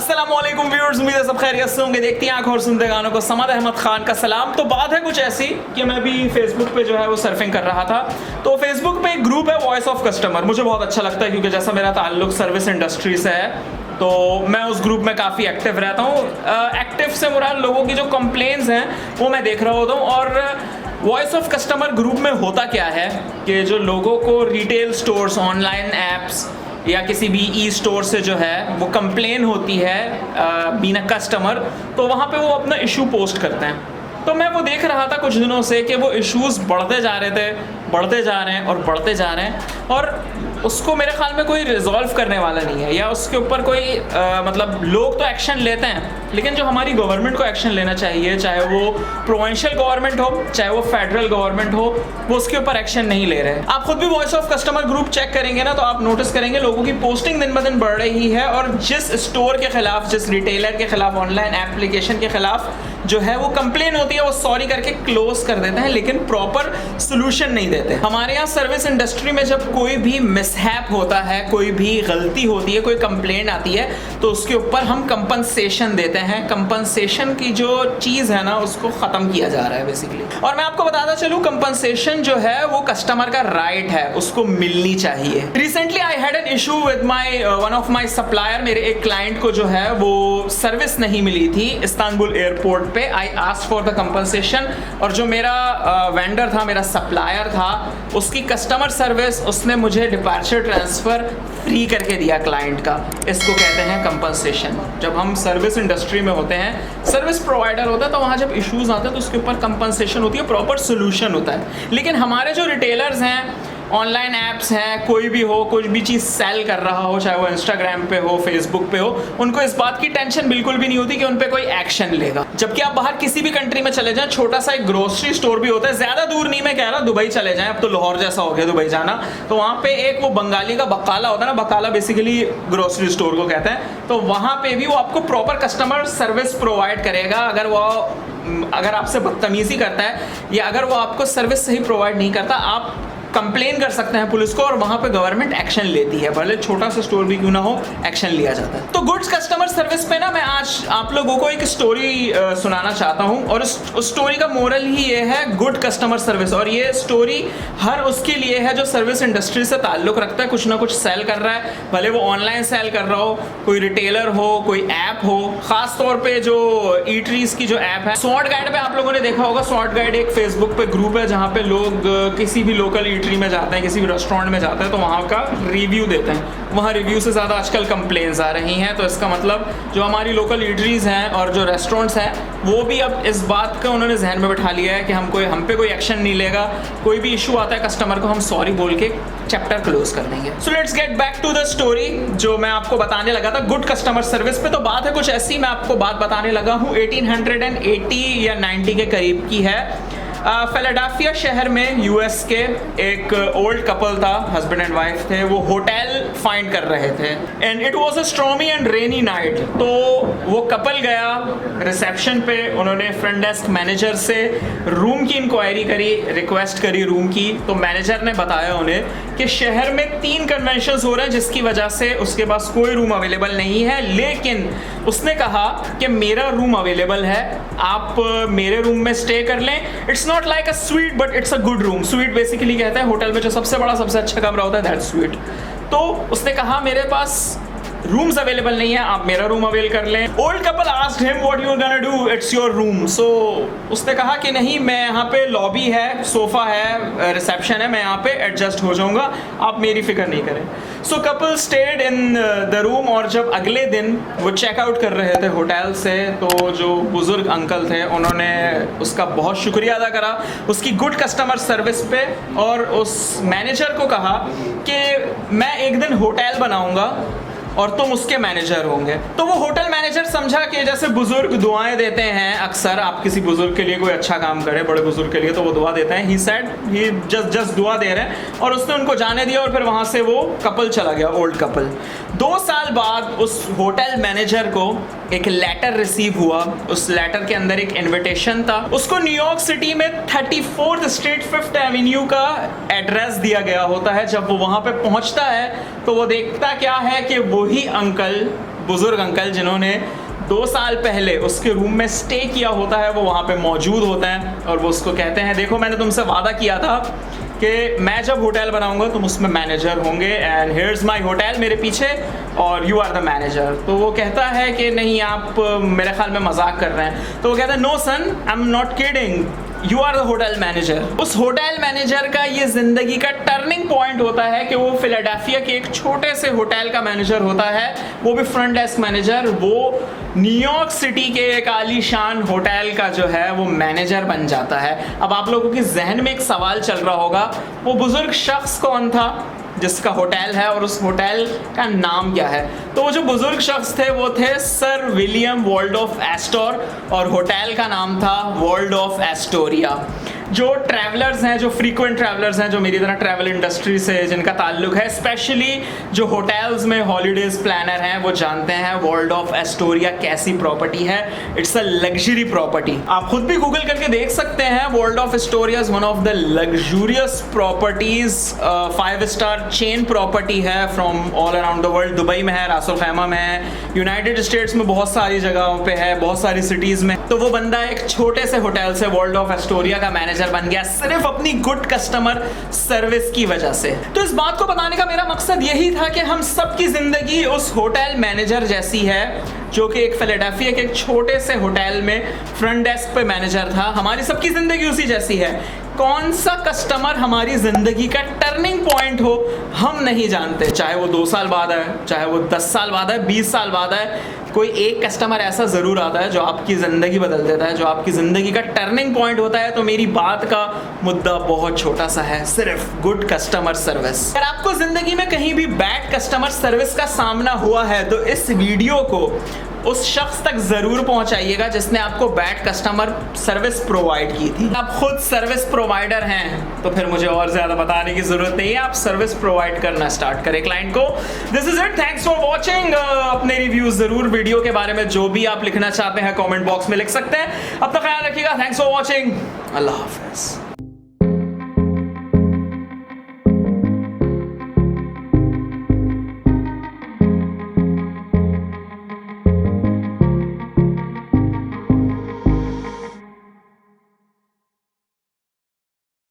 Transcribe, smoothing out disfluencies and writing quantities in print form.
अस्सलामुअलैकुम व्यूअर्स, उम्मीद है सब खैरियत से होंगे। देखती हैं आंखों और सुनते गानों को। समद अहमद खान का सलाम। तो बात है कुछ ऐसी कि मैं भी फेसबुक पे जो है वो सर्फिंग कर रहा था, तो फेसबुक पे एक ग्रुप है वॉइस ऑफ कस्टमर। मुझे बहुत अच्छा लगता है क्योंकि जैसा मेरा ताल्लुक सर्विस इंडस्ट्री से है तो मैं उस ग्रुप में काफ़ी एक्टिव रहता हूँ। एक्टिव से मुराद लोगों की जो कंप्लेंट्स हैं वो मैं देख रहा होता हूँ। और वॉइस ऑफ कस्टमर ग्रुप में होता क्या है कि जो लोगों को रिटेल स्टोर्स, ऑनलाइन ऐप्स या किसी भी ई स्टोर से जो है वो कंप्लेन होती है बीइंग अ कस्टमर, तो वहाँ पे वो अपना इशू पोस्ट करते हैं। तो मैं वो देख रहा था कुछ दिनों से कि वो इश्यूज बढ़ते जा रहे थे, बढ़ते जा रहे हैं और बढ़ते जा रहे हैं, और उसको मेरे ख्याल में कोई रिजॉल्व करने वाला नहीं है या उसके ऊपर कोई मतलब लोग तो एक्शन लेते हैं लेकिन जो हमारी गवर्नमेंट को एक्शन लेना चाहिए, चाहे वो प्रोविंशियल गवर्नमेंट हो चाहे वो फेडरल गवर्नमेंट हो, वो उसके ऊपर एक्शन नहीं ले रहे। आप खुद भी voice of customer group check करेंगे ना तो आप नोटिस करेंगे लोगों की पोस्टिंग दिन ब दिन बढ़ रही है, और जिस स्टोर के खिलाफ, जिस रिटेलर के खिलाफ, ऑनलाइन एप्लीकेशन के खिलाफ जो है वो कंप्लेन होती है वो सॉरी करके क्लोज कर देते हैं लेकिन प्रॉपर सोल्यूशन नहीं देते। हमारे यहाँ सर्विस इंडस्ट्री में जब कोई भी मिसहैप होता है, कोई भी गलती होती है, कोई कंप्लेंट आती है तो उसके ऊपर हम कंपनसेशन देते हैं। कंपनसेशन की जो चीज़ है ना उसको ख़त्म किया जा रहा है बेसिकली। और मैं आपको बताता चलूँ, कंपनसेशन जो है वो कस्टमर का राइट है, उसको मिलनी चाहिए। Recently I had an issue with my one of my supplier. मेरे एक क्लाइंट को जो है वो सर्विस नहीं मिली थी इस्तांबुल एयरपोर्ट पे। I asked for the compensation, और जो मेरा वेंडर था, मेरा सप्लायर था, उसकी कस्टमर सर्विस उसने मुझे डिपार्चर ट्रांसफ़र फ्री करके दिया क्लाइंट का। इसको कहते हैं कंपनसेशन। जब हम सर्विस इंडस्ट्री में होते हैं, सर्विस प्रोवाइडर होता है, तो वहाँ जब इश्यूज़ आते हैं तो उसके ऊपर कंपनसेशन होती है, प्रॉपर सोल्यूशन होता है। लेकिन हमारे जो रिटेलर्स हैं, ऑनलाइन ऐप्स हैं, कोई भी हो, कोई भी चीज़ सेल कर रहा हो, चाहे वो इंस्टाग्राम पे हो, फेसबुक पे हो, उनको इस बात की टेंशन बिल्कुल भी नहीं होती कि उन पे कोई एक्शन लेगा। जबकि आप बाहर किसी भी कंट्री में चले जाएं, छोटा सा एक ग्रोसरी स्टोर भी होता है, ज़्यादा दूर नहीं मैं कह रहा, दुबई चले जाएं, अब तो लाहौर जैसा हो गया दुबई जाना, तो वहाँ पे एक वो बंगाली का बकाला होता है ना, बकाला बेसिकली ग्रोसरी स्टोर को कहते हैं, तो वहाँ पे भी वो आपको प्रॉपर कस्टमर सर्विस प्रोवाइड करेगा। अगर आपसे बदतमीज़ी करता है या अगर वो आपको सर्विस सही प्रोवाइड नहीं करता, आप कंप्लेन कर सकते हैं पुलिस को और वहाँ पे गवर्नमेंट एक्शन लेती है, भले छोटा सा स्टोर भी क्यों ना हो, एक्शन लिया जाता है। तो गुड्स कस्टमर सर्विस पे ना मैं आज आप लोगों को एक स्टोरी सुनाना चाहता हूँ, और उस स्टोरी का मोरल ही ये है, गुड कस्टमर सर्विस। और ये स्टोरी हर उसके लिए है जो सर्विस इंडस्ट्री से ताल्लुक़ रखता है, कुछ ना कुछ सेल कर रहा है, भले वो ऑनलाइन सेल कर रहा हो, कोई रिटेलर हो, कोई ऐप हो। ख़ास तौर पर जो ईटरीज की जो ऐप है, सॉर्ट गाइड पे आप लोगों ने देखा होगा, सॉर्ट गाइड एक फेसबुक पे ग्रुप है जहाँ पे लोग किसी भी लोकल में जाते हैं, किसी भी रेस्टोरेंट में जाते हैं तो वहाँ का रिव्यू देते हैं। वहाँ रिव्यू से ज़्यादा आजकल कंप्लेंट्स आ रही हैं, तो इसका मतलब जो हमारी लोकल ईटरीज हैं और जो रेस्टोरेंट्स हैं वो भी अब इस बात का उन्होंने जहन में बैठा लिया है कि हम पे कोई एक्शन नहीं लेगा। कोई भी इशू आता है कस्टमर को, हम सॉरी बोल के चैप्टर क्लोज कर देंगे। So let's get back to the story जो मैं आपको बताने लगा था गुड कस्टमर सर्विस पे। तो बात है कुछ ऐसी, मैं आपको बात बताने लगा हूँ 1880 या 90 के करीब की है। फिलाडेल्फिया शहर में यूएस के एक ओल्ड कपल था, हस्बैंड एंड वाइफ थे, वो होटल फाइंड कर रहे थे and it was a stormy and rainy night. तो वो कपल गया रिसेप्शन पे, उन्होंने फ्रंट डेस्क मैनेजर से रूम की इंक्वायरी करी, रिक्वेस्ट करी रूम की। तो मैनेजर ने बताया उन्हें कि शहर में 3 कन्वेंशंस हो रहे हैं जिसकी वजह से उसके पास कोई रूम अवेलेबल नहीं है, लेकिन उसने कहा कि मेरा रूम अवेलेबल है, आप मेरे रूम में स्टे कर लें। It's not like a sweet but it's a good room. Sweet basically कहते हैं होटल में जो सबसे बड़ा सबसे अच्छा कमरा होता है, दैट्स स्वीट। तो उसने कहा मेरे पास रूम्स अवेलेबल नहीं है, आप मेरा रूम अवेल कर लें। Old couple asked him what you are gonna do, it's your room. So उसने कहा कि नहीं, मैं यहाँ पे लॉबी है, सोफ़ा है, रिसेप्शन है, मैं यहाँ पे एडजस्ट हो जाऊँगा, आप मेरी फिक्र नहीं करें। So couple stayed in the room, और जब अगले दिन वो चेकआउट कर रहे थे होटल से तो जो बुज़ुर्ग अंकल थे उन्होंने उसका बहुत शुक्रिया अदा करा उसकी गुड कस्टमर सर्विस पे, और उस मैनेजर को कहा कि मैं एक दिन होटल बनाऊँगा और तुम उसके मैनेजर होंगे। तो वो होटल मैनेजर समझा कि जैसे बुजुर्ग दुआएं देते हैं, अक्सर आप किसी बुजुर्ग के लिए कोई अच्छा काम करें, बड़े बुजुर्ग के लिए, तो वो दुआ देते हैं। ही सेड ही जस्ट दुआ दे रहे हैं, और उसने उनको जाने दिया और फिर वहाँ से वो कपल चला गया, ओल्ड कपल। 2 साल बाद उस होटल मैनेजर को एक लेटर रिसीव हुआ। उस लेटर के अंदर एक इन्विटेशन था, उसको न्यूयॉर्क सिटी में 34th स्ट्रीट 5th एवेन्यू का एड्रेस दिया गया होता है। जब वो वहाँ पे पहुँचता है तो वो देखता क्या है कि वही अंकल बुजुर्ग अंकल जिन्होंने 2 साल पहले उसके रूम में स्टे किया होता है वो वहाँ पे मौजूद होते हैं और वो उसको कहते हैं देखो मैंने तुमसे वादा किया था कि मैं जब होटल बनाऊंगा तुम उसमें मैनेजर होंगे एंड हियर्स माय होटल मेरे पीछे और यू आर द मैनेजर। तो वो कहता है कि नहीं आप मेरे ख्याल में मजाक कर रहे हैं। तो वो कहता है no son I am not kidding, you are the hotel manager. उस होटल मैनेजर का ये जिंदगी का टर्निंग पॉइंट होता है कि वो फिलाडेल्फिया के एक छोटे से होटल का मैनेजर होता है, वो भी फ्रंट डेस्क मैनेजर। वो न्यूयॉर्क सिटी के एक आलीशान होटल का जो है वो मैनेजर बन जाता है। अब आप लोगों के जहन में एक सवाल चल रहा होगा वो बुजुर्ग शख्स कौन था जिसका होटल है और उस होटल का नाम क्या है। तो वो जो बुजुर्ग शख्स थे वो थे सर विलियम वॉल्डोफ एस्टोर और होटल का नाम था वर्ल्ड ऑफ एस्टोरिया। जो ट्रैवलर्स हैं, जो फ्रीक्वेंट ट्रैवलर्स हैं, जो मेरी तरह ट्रैवल इंडस्ट्री से जिनका ताल्लुक है, स्पेशली जो होटल्स में हॉलीडेज प्लानर हैं, वो जानते हैं वर्ल्ड ऑफ एस्टोरिया कैसी प्रॉपर्टी है। It's a luxury property. आप खुद भी गूगल करके देख सकते हैं। World of Astoria is one of the luxurious properties, 5 star chain property है from all around the world. Dubai में है, रासुल खैमा में है, यूनाइटेड स्टेट्स में बहुत सारी जगहों पे है, बहुत सारी सिटीज़ में। तो वो बंदा एक छोटे से होटल से वर्ल्ड ऑफ एस्टोरिया का मैनेजर बन गया सिर्फ अपनी गुड कस्टमर सर्विस की वजह से। तो इस बात को बताने का मेरा मकसद यही था कि हम सबकी जिंदगी उस होटल मैनेजर जैसी है जो कि एक फिलाडेल्फिया के एक छोटे से होटल में फ्रंट डेस्क पे मैनेजर था। हमारी सबकी जिंदगी उसी जैसी है। कौन सा कस्टमर हमारी जिंदगी का टर्निंग पॉइंट हो हम नहीं जानते, चाहे वो 2 साल बाद है, चाहे वो 10 साल बाद है, 20 साल बाद है। कोई एक कस्टमर ऐसा ज़रूर आता है जो आपकी ज़िंदगी बदल देता है, जो आपकी ज़िंदगी का टर्निंग पॉइंट होता है। तो मेरी बात का मुद्दा बहुत छोटा सा है, सिर्फ गुड कस्टमर सर्विस। अगर आपको ज़िंदगी में कहीं भी बैड कस्टमर सर्विस का सामना हुआ है तो इस वीडियो को उस शख्स तक ज़रूर पहुंचाइएगा जिसने आपको बैड कस्टमर सर्विस प्रोवाइड की थी। आप खुद सर्विस प्रोवाइडर हैं तो फिर मुझे और ज़्यादा बताने की ज़रूरत नहीं है, आप सर्विस प्रोवाइड करना स्टार्ट करें क्लाइंट को। This is it, thanks for watching. अपने रिव्यूज ज़रूर वीडियो के बारे में जो भी आप लिखना चाहते हैं कमेंट बॉक्स में लिख सकते हैं। अपना ख्याल रखिएगा। Thanks for watching. अल्लाह हाफिज़।